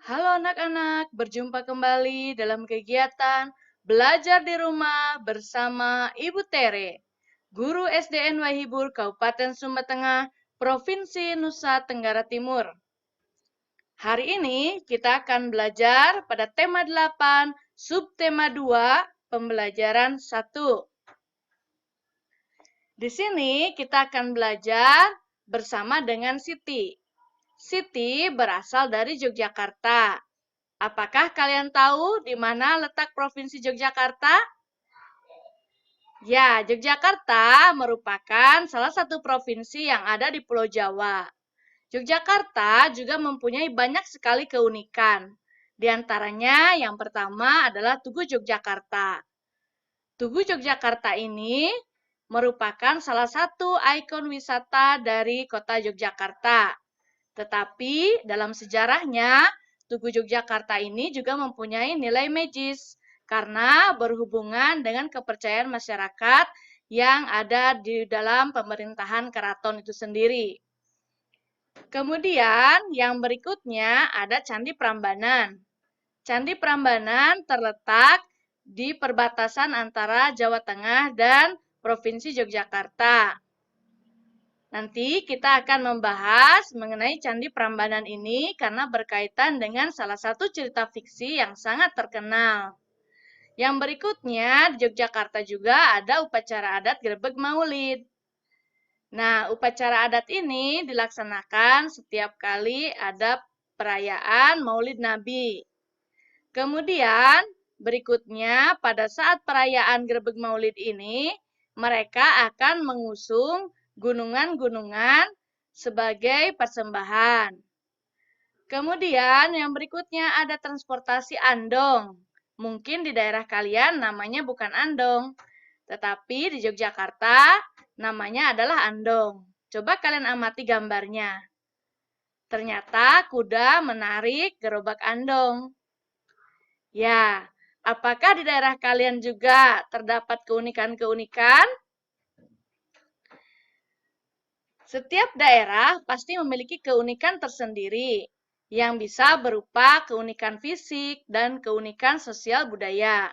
Halo anak-anak, berjumpa kembali dalam kegiatan belajar di rumah bersama Ibu Tere, Guru SDN Wahibur Kabupaten Sumba Tengah, Provinsi Nusa Tenggara Timur. Hari ini kita akan belajar pada tema 8, subtema 2, pembelajaran 1. Di sini kita akan belajar bersama dengan Siti. Siti berasal dari Yogyakarta. Apakah kalian tahu di mana letak Provinsi Yogyakarta? Ya, Yogyakarta merupakan salah satu provinsi yang ada di Pulau Jawa. Yogyakarta juga mempunyai banyak sekali keunikan. Di antaranya yang pertama adalah Tugu Yogyakarta. Tugu Yogyakarta ini merupakan salah satu ikon wisata dari kota Yogyakarta. Tetapi dalam sejarahnya, Tugu Yogyakarta ini juga mempunyai nilai magis karena berhubungan dengan kepercayaan masyarakat yang ada di dalam pemerintahan keraton itu sendiri. Kemudian yang berikutnya ada Candi Prambanan. Candi Prambanan terletak di perbatasan antara Jawa Tengah dan Provinsi Yogyakarta. Nanti kita akan membahas mengenai Candi Prambanan ini karena berkaitan dengan salah satu cerita fiksi yang sangat terkenal. Yang berikutnya, di Yogyakarta juga ada upacara adat Grebeg Maulid. Nah, upacara adat ini dilaksanakan setiap kali ada perayaan Maulid Nabi. Kemudian, berikutnya pada saat perayaan Grebeg Maulid ini, mereka akan mengusung gunungan-gunungan sebagai persembahan. Kemudian yang berikutnya ada transportasi andong. Mungkin di daerah kalian namanya bukan andong, tetapi di Yogyakarta namanya adalah andong. Coba kalian amati gambarnya. Ternyata kuda menarik gerobak andong. Ya, apakah di daerah kalian juga terdapat keunikan-keunikan? Setiap daerah pasti memiliki keunikan tersendiri yang bisa berupa keunikan fisik dan keunikan sosial budaya.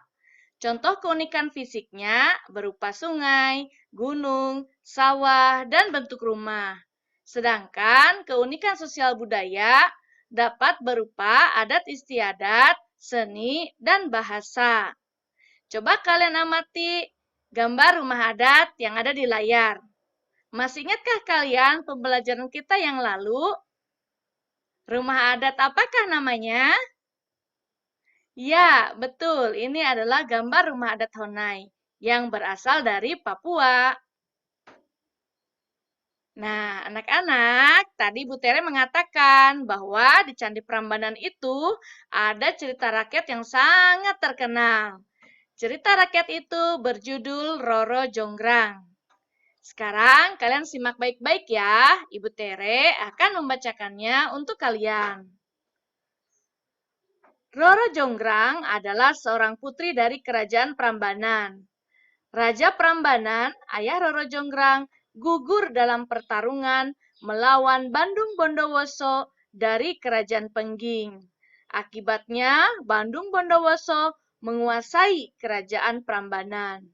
Contoh keunikan fisiknya berupa sungai, gunung, sawah, dan bentuk rumah. Sedangkan keunikan sosial budaya dapat berupa adat istiadat, seni, dan bahasa. Coba kalian amati gambar rumah adat yang ada di layar. Masih ingatkah kalian pembelajaran kita yang lalu? Rumah adat apakah namanya? Ya, betul. Ini adalah gambar rumah adat Honai yang berasal dari Papua. Nah, anak-anak, tadi Bu Tere mengatakan bahwa di Candi Prambanan itu ada cerita rakyat yang sangat terkenal. Cerita rakyat itu berjudul Roro Jonggrang. Sekarang kalian simak baik-baik ya. Ibu Tere akan membacakannya untuk kalian. Roro Jonggrang adalah seorang putri dari kerajaan Prambanan. Raja Prambanan, ayah Roro Jonggrang, gugur dalam pertarungan melawan Bandung Bondowoso dari kerajaan Pengging. Akibatnya, Bandung Bondowoso menguasai kerajaan Prambanan.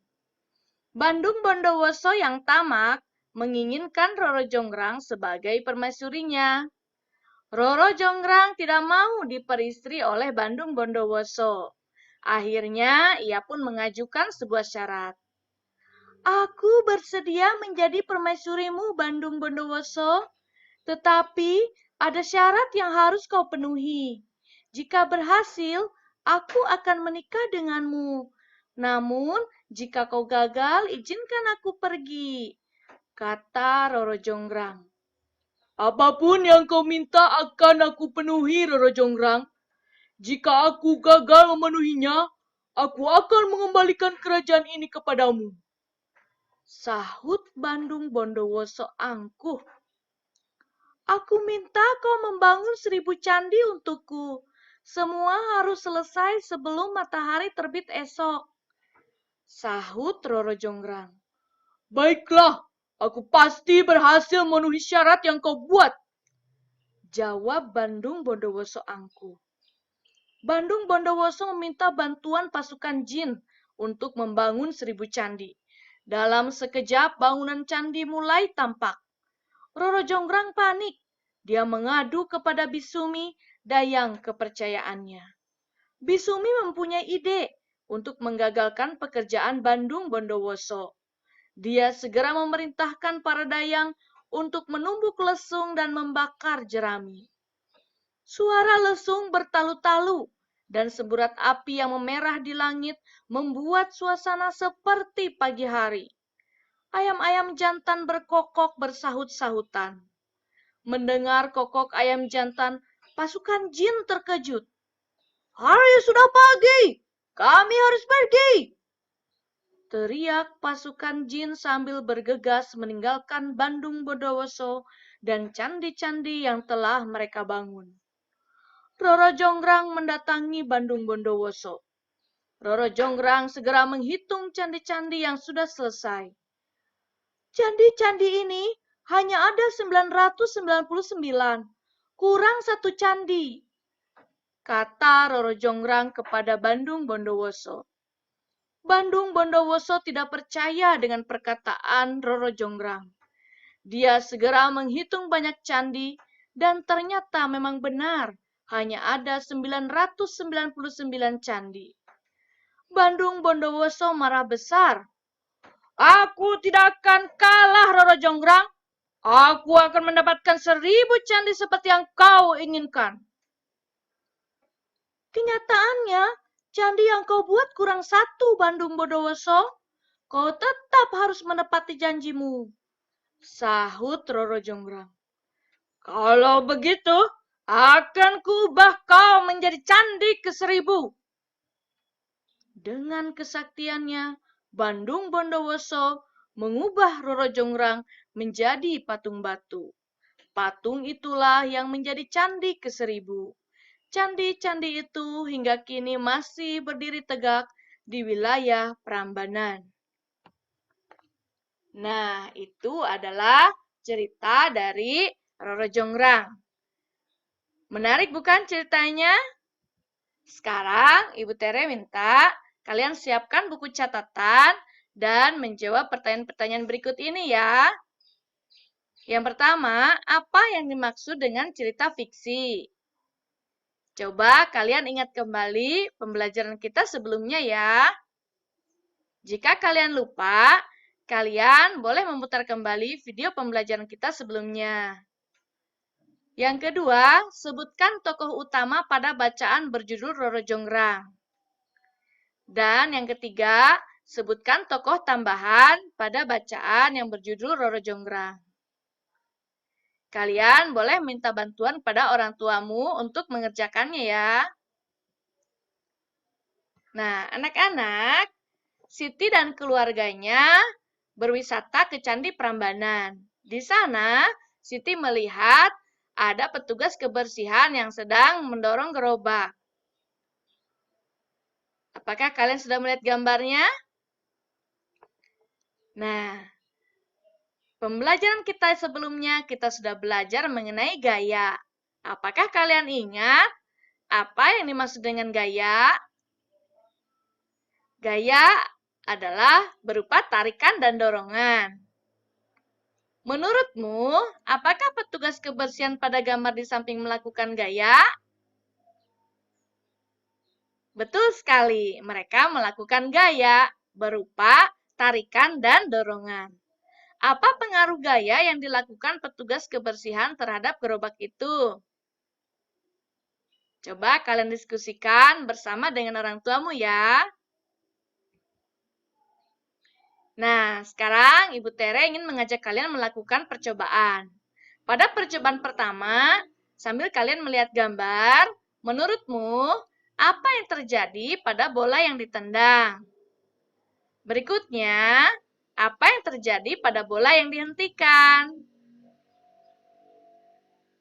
Bandung Bondowoso yang tamak menginginkan Roro Jonggrang sebagai permaisurinya. Roro Jonggrang tidak mau diperistri oleh Bandung Bondowoso. Akhirnya, ia pun mengajukan sebuah syarat. Aku bersedia menjadi permaisurimu, Bandung Bondowoso, tetapi ada syarat yang harus kau penuhi. Jika berhasil, aku akan menikah denganmu. Namun, jika kau gagal, izinkan aku pergi, kata Roro Jonggrang. Apapun yang kau minta akan aku penuhi, Roro Jonggrang. Jika aku gagal memenuhinya, aku akan mengembalikan kerajaan ini kepadamu, sahut Bandung Bondowoso angkuh. Aku minta kau membangun 1000 candi untukku. Semua harus selesai sebelum matahari terbit esok, sahut Roro Jonggrang. Baiklah, aku pasti berhasil memenuhi syarat yang kau buat, jawab Bandung Bondowoso angkuh. Bandung Bondowoso meminta bantuan pasukan jin untuk membangun 1000 candi. Dalam sekejap bangunan candi mulai tampak. Roro Jonggrang panik. Dia mengadu kepada Bisumi dayang kepercayaannya. Bisumi mempunyai ide untuk menggagalkan pekerjaan Bandung Bondowoso. Dia segera memerintahkan para dayang untuk menumbuk lesung dan membakar jerami. Suara lesung bertalu-talu dan semburat api yang memerah di langit membuat suasana seperti pagi hari. Ayam-ayam jantan berkokok bersahut-sahutan. Mendengar kokok ayam jantan, pasukan jin terkejut. Hari sudah pagi, kami harus pergi. Teriak pasukan jin sambil bergegas meninggalkan Bandung Bondowoso dan candi-candi yang telah mereka bangun. Roro Jonggrang mendatangi Bandung Bondowoso. Roro Jonggrang segera menghitung candi-candi yang sudah selesai. Candi-candi ini hanya ada 999, kurang satu candi, kata Roro Jonggrang kepada Bandung Bondowoso. Bandung Bondowoso tidak percaya dengan perkataan Roro Jonggrang. Dia segera menghitung banyak candi dan ternyata memang benar, hanya ada 999 candi. Bandung Bondowoso marah besar. Aku tidak akan kalah, Roro Jonggrang. Aku akan mendapatkan 1000 candi seperti yang kau inginkan. Kenyataannya, candi yang kau buat kurang satu, Bandung Bondowoso. Kau tetap harus menepati janjimu, sahut Roro Jonggrang. Kalau begitu, akan kuubah kau menjadi candi ke-1000. Dengan kesaktiannya, Bandung Bondowoso mengubah Roro Jonggrang menjadi patung batu. Patung itulah yang menjadi candi ke-1000. Candi-candi itu hingga kini masih berdiri tegak di wilayah Prambanan. Nah, itu adalah cerita dari Roro Jonggrang. Menarik bukan ceritanya? Sekarang Ibu Tere minta kalian siapkan buku catatan dan menjawab pertanyaan-pertanyaan berikut ini ya. Yang pertama, apa yang dimaksud dengan cerita fiksi? Coba kalian ingat kembali pembelajaran kita sebelumnya ya. Jika kalian lupa, kalian boleh memutar kembali video pembelajaran kita sebelumnya. Yang kedua, sebutkan tokoh utama pada bacaan berjudul Roro Jonggrang. Dan yang ketiga, sebutkan tokoh tambahan pada bacaan yang berjudul Roro Jonggrang. Kalian boleh minta bantuan pada orang tuamu untuk mengerjakannya ya. Nah, anak-anak, Siti dan keluarganya berwisata ke Candi Prambanan. Di sana, Siti melihat ada petugas kebersihan yang sedang mendorong gerobak. Apakah kalian sudah melihat gambarnya? Nah, pembelajaran kita sebelumnya kita sudah belajar mengenai gaya. Apakah kalian ingat apa yang dimaksud dengan gaya? Gaya adalah berupa tarikan dan dorongan. Menurutmu, apakah petugas kebersihan pada gambar di samping melakukan gaya? Betul sekali, mereka melakukan gaya berupa tarikan dan dorongan. Apa pengaruh gaya yang dilakukan petugas kebersihan terhadap gerobak itu? Coba kalian diskusikan bersama dengan orang tuamu ya. Nah, sekarang Ibu Tere ingin mengajak kalian melakukan percobaan. Pada percobaan pertama, sambil kalian melihat gambar, menurutmu apa yang terjadi pada bola yang ditendang? Berikutnya, apa yang terjadi pada bola yang dihentikan?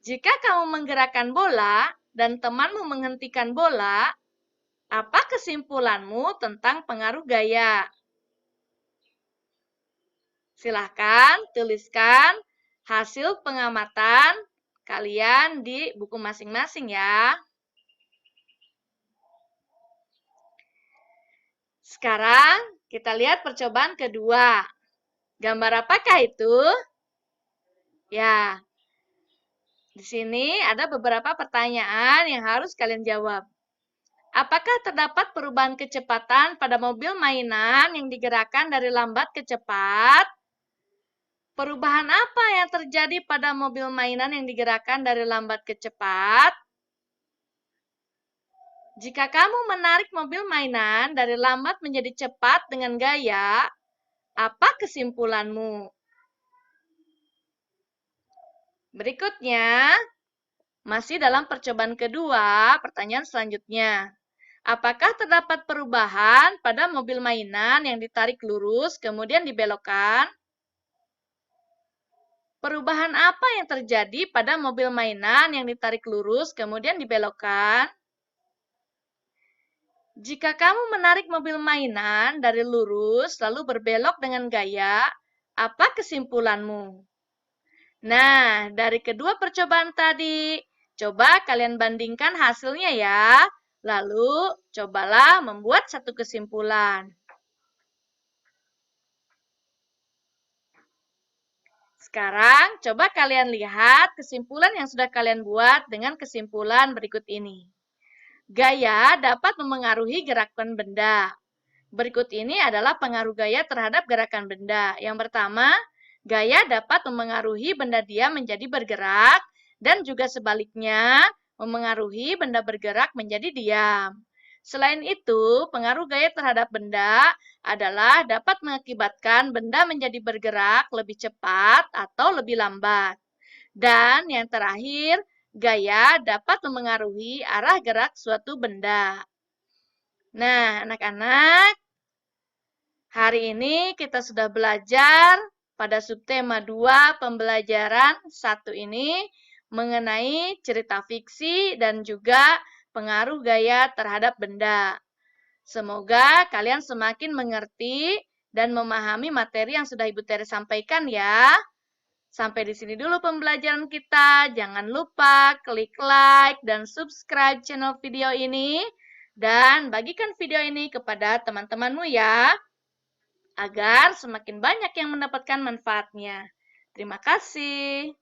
Jika kamu menggerakkan bola dan temanmu menghentikan bola, apa kesimpulanmu tentang pengaruh gaya? Silahkan tuliskan hasil pengamatan kalian di buku masing-masing ya. Sekarang kita lihat percobaan kedua. Gambar apakah itu? Ya, di sini ada beberapa pertanyaan yang harus kalian jawab. Apakah terdapat perubahan kecepatan pada mobil mainan yang digerakkan dari lambat ke cepat? Perubahan apa yang terjadi pada mobil mainan yang digerakkan dari lambat ke cepat? Jika kamu menarik mobil mainan dari lambat menjadi cepat dengan gaya, apa kesimpulanmu? Berikutnya, masih dalam percobaan kedua, pertanyaan selanjutnya. Apakah terdapat perubahan pada mobil mainan yang ditarik lurus kemudian dibelokkan? Perubahan apa yang terjadi pada mobil mainan yang ditarik lurus kemudian dibelokkan? Jika kamu menarik mobil mainan dari lurus lalu berbelok dengan gaya, apa kesimpulanmu? Nah, dari kedua percobaan tadi, coba kalian bandingkan hasilnya ya. Lalu, cobalah membuat satu kesimpulan. Sekarang, coba kalian lihat kesimpulan yang sudah kalian buat dengan kesimpulan berikut ini. Gaya dapat memengaruhi gerakan benda. Berikut ini adalah pengaruh gaya terhadap gerakan benda. Yang pertama, gaya dapat memengaruhi benda diam menjadi bergerak dan juga sebaliknya, memengaruhi benda bergerak menjadi diam. Selain itu, pengaruh gaya terhadap benda adalah dapat mengakibatkan benda menjadi bergerak lebih cepat atau lebih lambat. Dan yang terakhir, gaya dapat memengaruhi arah gerak suatu benda. Nah, anak-anak, hari ini kita sudah belajar pada subtema 2 pembelajaran 1 ini mengenai cerita fiksi dan juga pengaruh gaya terhadap benda. Semoga kalian semakin mengerti dan memahami materi yang sudah Ibu Tere sampaikan ya. Sampai di sini dulu pembelajaran kita. Jangan lupa klik like dan subscribe channel video ini. Dan bagikan video ini kepada teman-temanmu ya, agar semakin banyak yang mendapatkan manfaatnya. Terima kasih.